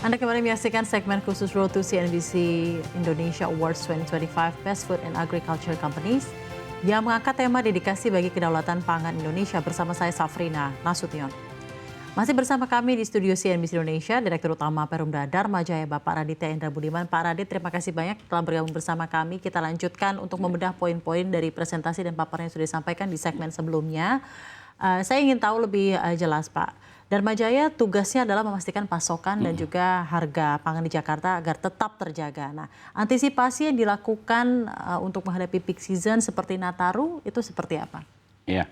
Anda kembali menyaksikan segmen khusus Road to CNBC Indonesia Awards 2025 Best Food and Agriculture Companies yang mengangkat tema dedikasi bagi kedaulatan pangan Indonesia bersama saya Safrina Nasution. Masih bersama kami di studio CNBC Indonesia, Direktur Utama Perumda Dharma Jaya Bapak Raditya Endra Budiman. Pak Radit, terima kasih banyak telah bergabung bersama kami. Kita lanjutkan untuk membedah poin-poin dari presentasi dan paparan yang sudah disampaikan di segmen sebelumnya. Saya ingin tahu lebih jelas, Pak. Dharma Jaya tugasnya adalah memastikan pasokan dan juga harga pangan di Jakarta agar tetap terjaga. Nah, antisipasi yang dilakukan untuk menghadapi peak season seperti Nataru itu seperti apa? Ya,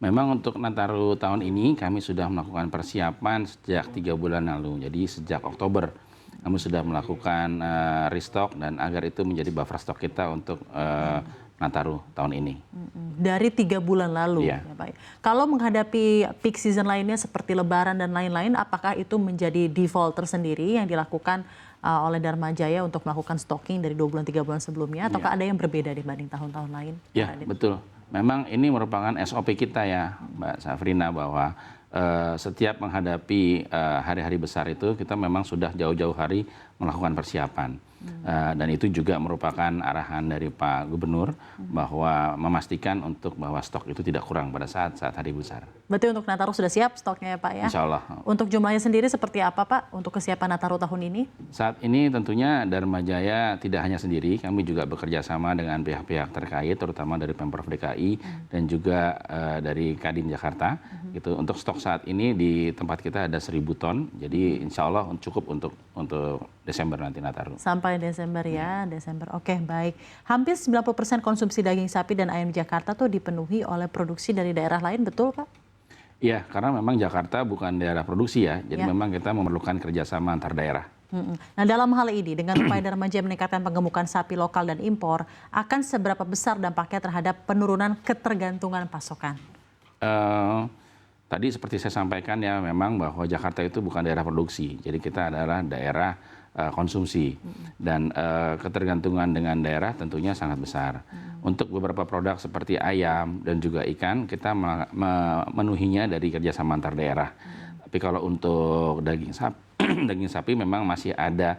memang untuk Nataru tahun ini kami sudah melakukan persiapan sejak 3 bulan lalu. Jadi sejak Oktober kami sudah melakukan restock dan agar itu menjadi buffer stok kita untuk Nataru tahun ini. Dari 3 bulan lalu, ya, Pak. Kalau menghadapi peak season lainnya seperti Lebaran dan lain-lain, apakah itu menjadi default tersendiri yang dilakukan oleh Dharma Jaya untuk melakukan stocking dari 2 bulan 3 bulan sebelumnya, ataukah ada yang berbeda dibanding tahun-tahun lain? Ya, betul. Memang ini merupakan SOP kita ya, Mbak Safrina, bahwa setiap menghadapi hari-hari besar itu kita memang sudah jauh-jauh hari melakukan persiapan. Dan itu juga merupakan arahan dari Pak Gubernur bahwa memastikan untuk bahwa stok itu tidak kurang pada saat hari besar. Berarti untuk Nataru sudah siap stoknya ya Pak ya? Insya Allah. Untuk jumlahnya sendiri seperti apa Pak untuk kesiapan Nataru tahun ini? Saat ini tentunya Dharma Jaya tidak hanya sendiri, kami juga bekerja sama dengan pihak-pihak terkait, terutama dari Pemprov DKI dan juga dari Kadin Jakarta. Gitu. Untuk stok saat ini di tempat kita ada 1.000 ton, jadi insya Allah cukup untuk Desember nanti Nataru. Sampai Desember ya, Desember. Oke, baik. Hampir 90% konsumsi daging sapi dan ayam di Jakarta tuh dipenuhi oleh produksi dari daerah lain, betul Pak? Iya, karena memang Jakarta bukan daerah produksi ya, jadi memang kita memerlukan kerjasama antar daerah. Nah, dalam hal ini, dengan upaya Dharma Jaya meningkatkan penggemukan sapi lokal dan impor, akan seberapa besar dampaknya terhadap penurunan ketergantungan pasokan? Tadi seperti saya sampaikan ya, memang bahwa Jakarta itu bukan daerah produksi, jadi kita adalah daerah konsumsi dan ketergantungan dengan daerah tentunya sangat besar. Untuk beberapa produk seperti ayam dan juga ikan kita memenuhinya dari kerjasama antar daerah. Tapi kalau untuk daging sapi memang masih ada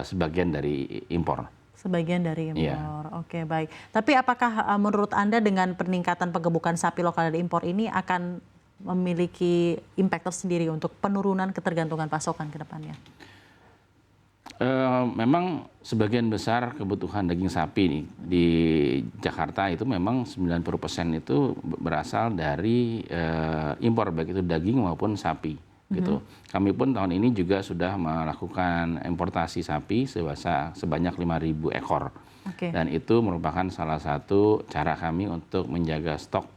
sebagian dari impor. Sebagian dari impor, Oke, baik. Tapi apakah menurut Anda dengan peningkatan penggemukan sapi lokal dan impor ini akan memiliki impact tersendiri untuk penurunan ketergantungan pasokan ke depannya? Memang sebagian besar kebutuhan daging sapi nih, di Jakarta itu memang 90% itu berasal dari impor, baik itu daging maupun sapi. Gitu. Kami pun tahun ini juga sudah melakukan importasi sapi sebanyak 5.000 ekor. Dan itu merupakan salah satu cara kami untuk menjaga stok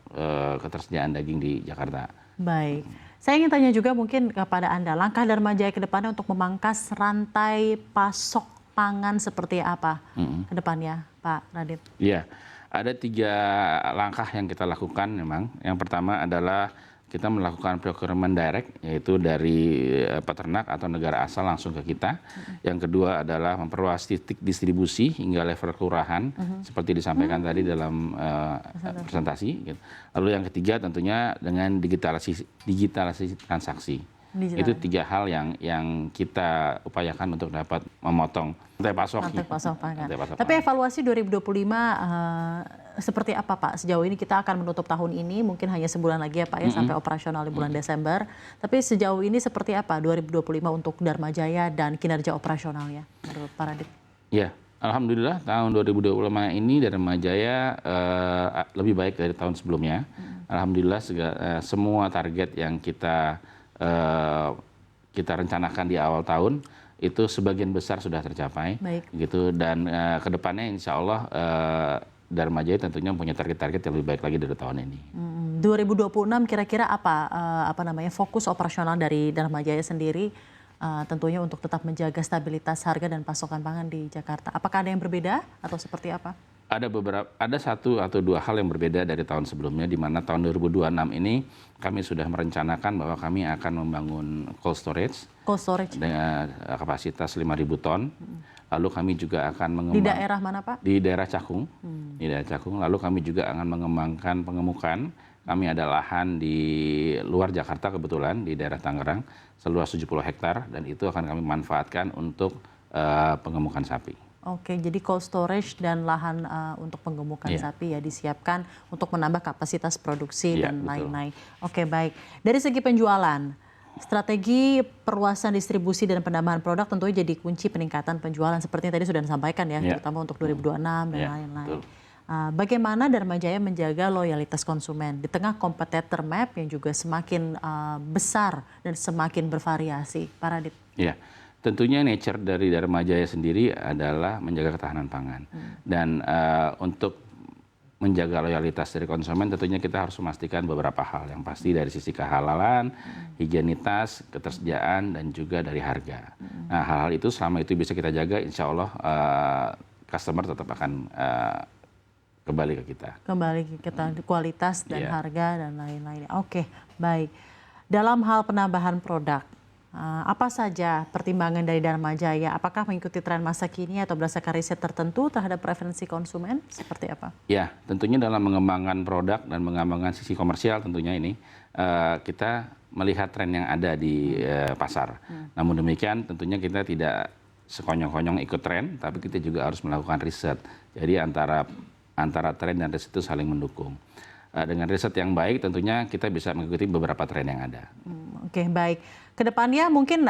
ketersediaan daging di Jakarta. Baik. Saya ingin tanya juga mungkin kepada Anda, langkah Dharma Jaya ke depannya untuk memangkas rantai pasok pangan seperti apa ke depannya, Pak Radit? Iya, ada 3 langkah yang kita lakukan memang. Yang pertama adalah kita melakukan procurement direct, yaitu dari peternak atau negara asal langsung ke kita. Yang kedua adalah memperluas titik distribusi hingga level kelurahan, seperti disampaikan tadi dalam presentasi. Gitu. Lalu yang ketiga tentunya dengan digitalisasi transaksi. Itu 3 hal yang kita upayakan untuk dapat memotong rantai pasok. Tapi evaluasi 2025 seperti apa Pak? Sejauh ini kita akan menutup tahun ini, mungkin hanya sebulan lagi ya Pak ya, sampai operasional di bulan Desember. Tapi sejauh ini seperti apa 2025 untuk Dharma Jaya dan kinerja operasionalnya menurut Pak Radit? Ya, alhamdulillah tahun 2025 ini Dharma Jaya lebih baik dari tahun sebelumnya. Alhamdulillah semua target yang kita rencanakan di awal tahun itu sebagian besar sudah tercapai. Gitu. Dan kedepannya insya Allah Dharma Jaya tentunya punya target-target yang lebih baik lagi dari tahun ini. 2026 kira-kira apa namanya fokus operasional dari Dharma Jaya sendiri, tentunya untuk tetap menjaga stabilitas harga dan pasokan pangan di Jakarta. Apakah ada yang berbeda atau seperti apa? Ada 1 atau 2 hal yang berbeda dari tahun sebelumnya, di mana tahun 2026 ini kami sudah merencanakan bahwa kami akan membangun cold storage dengan kapasitas 5.000 ton. Lalu kami juga akan mengembangkan di daerah mana Pak? Di daerah Cakung. Di daerah Cakung. Lalu kami juga akan mengembangkan pengemukan Kami ada lahan di luar Jakarta kebetulan, di daerah Tangerang, seluas 70 hektar, dan itu akan kami manfaatkan untuk penggemukan sapi. Oke, jadi cold storage dan lahan untuk penggemukan sapi ya disiapkan untuk menambah kapasitas produksi dan lain-lain. Oke, baik. Dari segi penjualan, strategi perluasan distribusi dan penambahan produk tentunya jadi kunci peningkatan penjualan seperti yang tadi sudah disampaikan ya, terutama untuk 2026 dan lain-lain. Bagaimana Dharma Jaya menjaga loyalitas konsumen di tengah kompetitor map yang juga semakin besar dan semakin bervariasi, Pak Radit? Iya, tentunya nature dari Dharma Jaya sendiri adalah menjaga ketahanan pangan. Dan untuk menjaga loyalitas dari konsumen tentunya kita harus memastikan beberapa hal. Yang pasti dari sisi kehalalan, higienitas, ketersediaan, dan juga dari harga. Nah, hal-hal itu selama itu bisa kita jaga, insya Allah customer tetap akan kembali ke kita. Kembali ke kita, kualitas dan harga dan lain-lain. Oke, baik. Dalam hal penambahan produk, apa saja pertimbangan dari Dharma Jaya? Apakah mengikuti tren masa kini atau berdasarkan riset tertentu terhadap preferensi konsumen? Seperti apa? Ya, tentunya dalam mengembangkan produk dan mengembangkan sisi komersial tentunya ini, kita melihat tren yang ada di pasar. Namun demikian tentunya kita tidak sekonyong-konyong ikut tren, tapi kita juga harus melakukan riset. Jadi antara tren dan riset itu saling mendukung. Dengan riset yang baik tentunya kita bisa mengikuti beberapa tren yang ada. Oke, baik. Kedepannya mungkin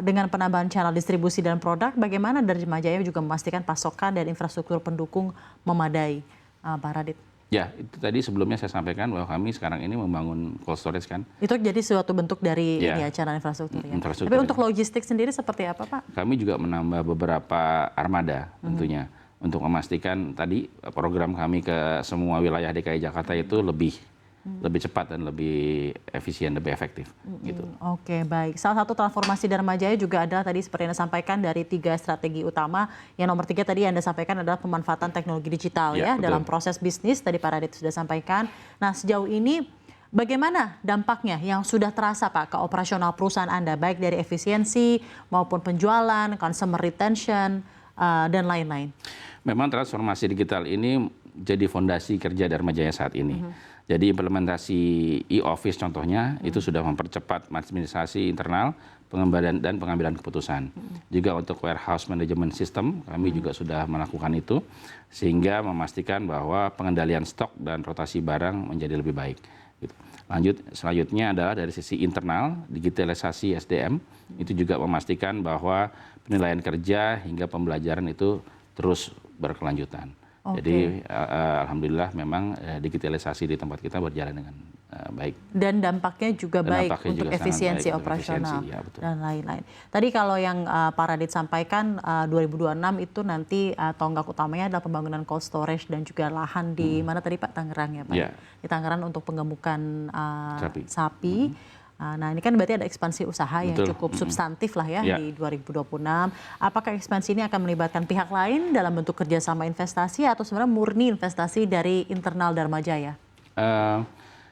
dengan penambahan channel distribusi dan produk, bagaimana Dharma Jaya juga memastikan pasokan dan infrastruktur pendukung memadai, Pak Radit? Ya, itu tadi sebelumnya saya sampaikan bahwa kami sekarang ini membangun cold storage kan. Itu jadi suatu bentuk dari channel infrastruktur ya. Tapi untuk logistik sendiri seperti apa, Pak? Kami juga menambah beberapa armada tentunya. Untuk memastikan tadi program kami ke semua wilayah DKI Jakarta itu lebih cepat dan lebih efisien, lebih efektif. Gitu. Oke, baik. Salah satu transformasi Dharma Jaya juga adalah tadi seperti yang Anda sampaikan dari 3 strategi utama. Yang nomor 3 tadi Anda sampaikan adalah pemanfaatan teknologi digital ya dalam proses bisnis. Tadi Pak Radit sudah sampaikan. Nah, sejauh ini bagaimana dampaknya yang sudah terasa Pak ke operasional perusahaan Anda, baik dari efisiensi maupun penjualan, consumer retention, dan lain-lain? Memang transformasi digital ini jadi fondasi kerja Dharma Jaya saat ini. Jadi implementasi e-office contohnya itu sudah mempercepat administrasi internal, pengambilan keputusan. Juga untuk warehouse management system kami juga sudah melakukan itu sehingga memastikan bahwa pengendalian stok dan rotasi barang menjadi lebih baik. Selanjutnya adalah dari sisi internal, digitalisasi SDM itu juga memastikan bahwa penilaian kerja hingga pembelajaran itu terus berkelanjutan. Jadi alhamdulillah memang digitalisasi di tempat kita berjalan dengan baik. Dan dampaknya juga baik untuk efisiensi operasional dan lain-lain. Tadi kalau yang Pak Radit sampaikan 2026 itu nanti tonggak utamanya adalah pembangunan cold storage dan juga lahan di mana tadi Pak, Tangerang ya Pak? Di Tangerang untuk penggemukan sapi. Nah, ini kan berarti ada ekspansi usaha yang cukup substantif lah ya di 2026. Apakah ekspansi ini akan melibatkan pihak lain dalam bentuk kerjasama investasi atau sebenarnya murni investasi dari internal Dharma Jaya?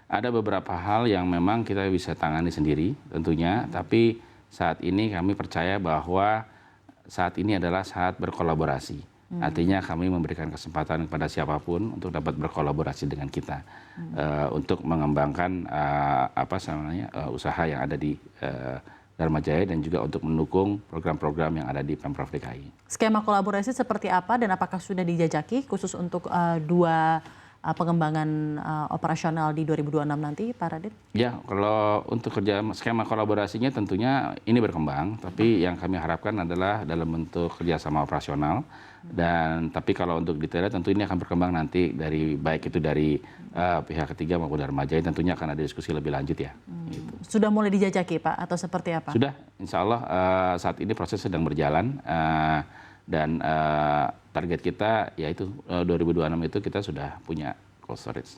Ada beberapa hal yang memang kita bisa tangani sendiri tentunya, tapi saat ini kami percaya bahwa saat ini adalah saat berkolaborasi. Artinya kami memberikan kesempatan kepada siapapun untuk dapat berkolaborasi dengan kita untuk mengembangkan usaha yang ada di Dharma Jaya dan juga untuk mendukung program-program yang ada di Pemprov DKI. Skema kolaborasi seperti apa dan apakah sudah dijajaki khusus untuk 2 pengembangan operasional di 2026 nanti, Pak Radit? Ya, kalau untuk skema kolaborasinya tentunya ini berkembang, tapi yang kami harapkan adalah dalam bentuk kerjasama operasional. Dan tapi kalau untuk detailnya tentu ini akan berkembang nanti baik itu dari pihak ketiga maupun Dharma Jaya, tentunya akan ada diskusi lebih lanjut ya. Gitu. Sudah mulai dijajaki Pak atau seperti apa? Sudah, insya Allah saat ini proses sedang berjalan. Dan target kita yaitu 2026 itu kita sudah punya cold storage.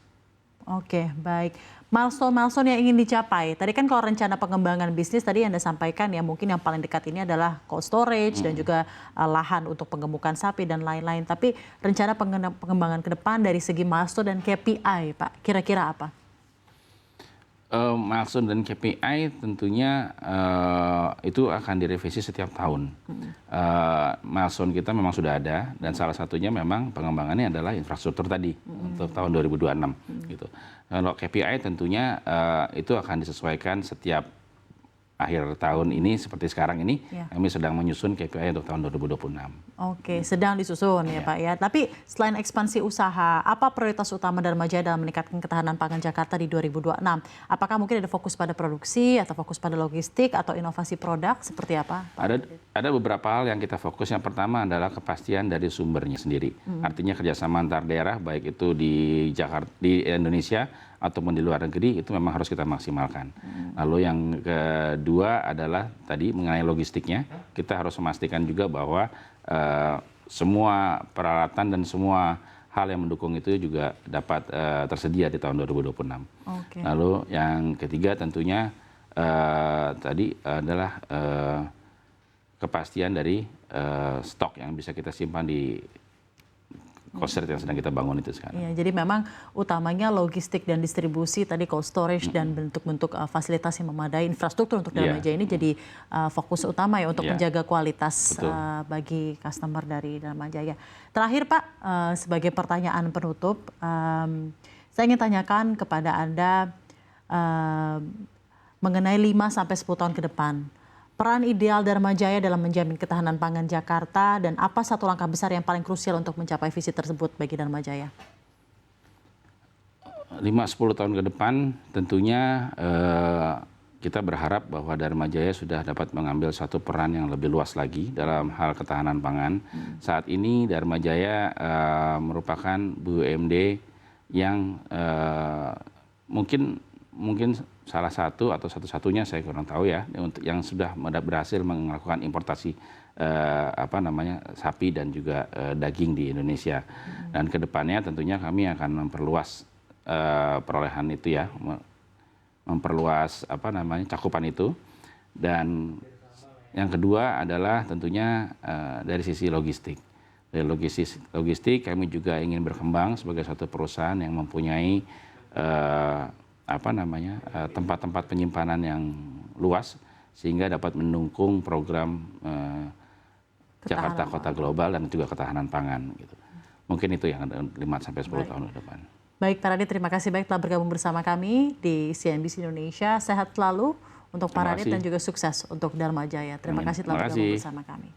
Oke, baik. Milestone yang ingin dicapai. Tadi kan kalau rencana pengembangan bisnis tadi Anda sampaikan ya mungkin yang paling dekat ini adalah cold storage dan juga lahan untuk penggemukan sapi dan lain-lain. Tapi rencana pengembangan ke depan dari segi milestone dan KPI, Pak, kira-kira apa? Milestone dan KPI tentunya itu akan direvisi setiap tahun. Milestone kita memang sudah ada dan salah satunya memang pengembangannya adalah infrastruktur tadi untuk tahun 2026. Gitu. Kalau KPI tentunya itu akan disesuaikan setiap akhir tahun ini, seperti sekarang ini, kami sedang menyusun KPI untuk tahun 2026. Oke, sedang disusun ya Pak ya. Tapi selain ekspansi usaha, apa prioritas utama Dharma Jaya dalam meningkatkan ketahanan pangan Jakarta di 2026? Apakah mungkin ada fokus pada produksi, atau fokus pada logistik, atau inovasi produk, seperti apa? Ada beberapa hal yang kita fokus. Yang pertama adalah kepastian dari sumbernya sendiri. Artinya kerjasama antar daerah, baik itu di Jakarta, di Indonesia, ataupun di luar negeri, itu memang harus kita maksimalkan. Lalu yang kedua adalah tadi mengenai logistiknya, kita harus memastikan juga bahwa semua peralatan dan semua hal yang mendukung itu juga dapat tersedia di tahun 2026. Lalu yang ketiga tentunya tadi adalah kepastian dari stok yang bisa kita simpan di cold yang sedang kita bangun itu sekarang. Iya, jadi memang utamanya logistik dan distribusi, tadi cold storage dan bentuk-bentuk fasilitas yang memadai, infrastruktur untuk Dharma Jaya ini jadi fokus utama ya untuk menjaga kualitas bagi customer dari Dharma Jaya. Terakhir Pak, sebagai pertanyaan penutup, saya ingin tanyakan kepada Anda mengenai 5-10 tahun ke depan. Peran ideal Dharma Jaya dalam menjamin ketahanan pangan Jakarta, dan apa satu langkah besar yang paling krusial untuk mencapai visi tersebut bagi Dharma Jaya? 5-10 tahun ke depan tentunya kita berharap bahwa Dharma Jaya sudah dapat mengambil satu peran yang lebih luas lagi dalam hal ketahanan pangan. Saat ini Dharma Jaya merupakan BUMD yang mungkin salah satu atau satu-satunya, saya kurang tahu ya, yang sudah berhasil melakukan importasi sapi dan juga daging di Indonesia. Dan kedepannya tentunya kami akan memperluas perolehan itu ya, memperluas cakupan itu. Dan yang kedua adalah tentunya dari sisi logistik. Dari logistik kami juga ingin berkembang sebagai suatu perusahaan yang mempunyai tempat-tempat penyimpanan yang luas sehingga dapat mendukung program Jakarta Kota Global dan juga ketahanan pangan gitu. Mungkin itu yang 5-10 tahun ke depan. Baik Pak Radit, terima kasih banyak telah bergabung bersama kami di CNBC Indonesia. Sehat selalu untuk Pak Radit dan juga sukses untuk Dharma Jaya. Terima kasih telah bergabung bersama kami.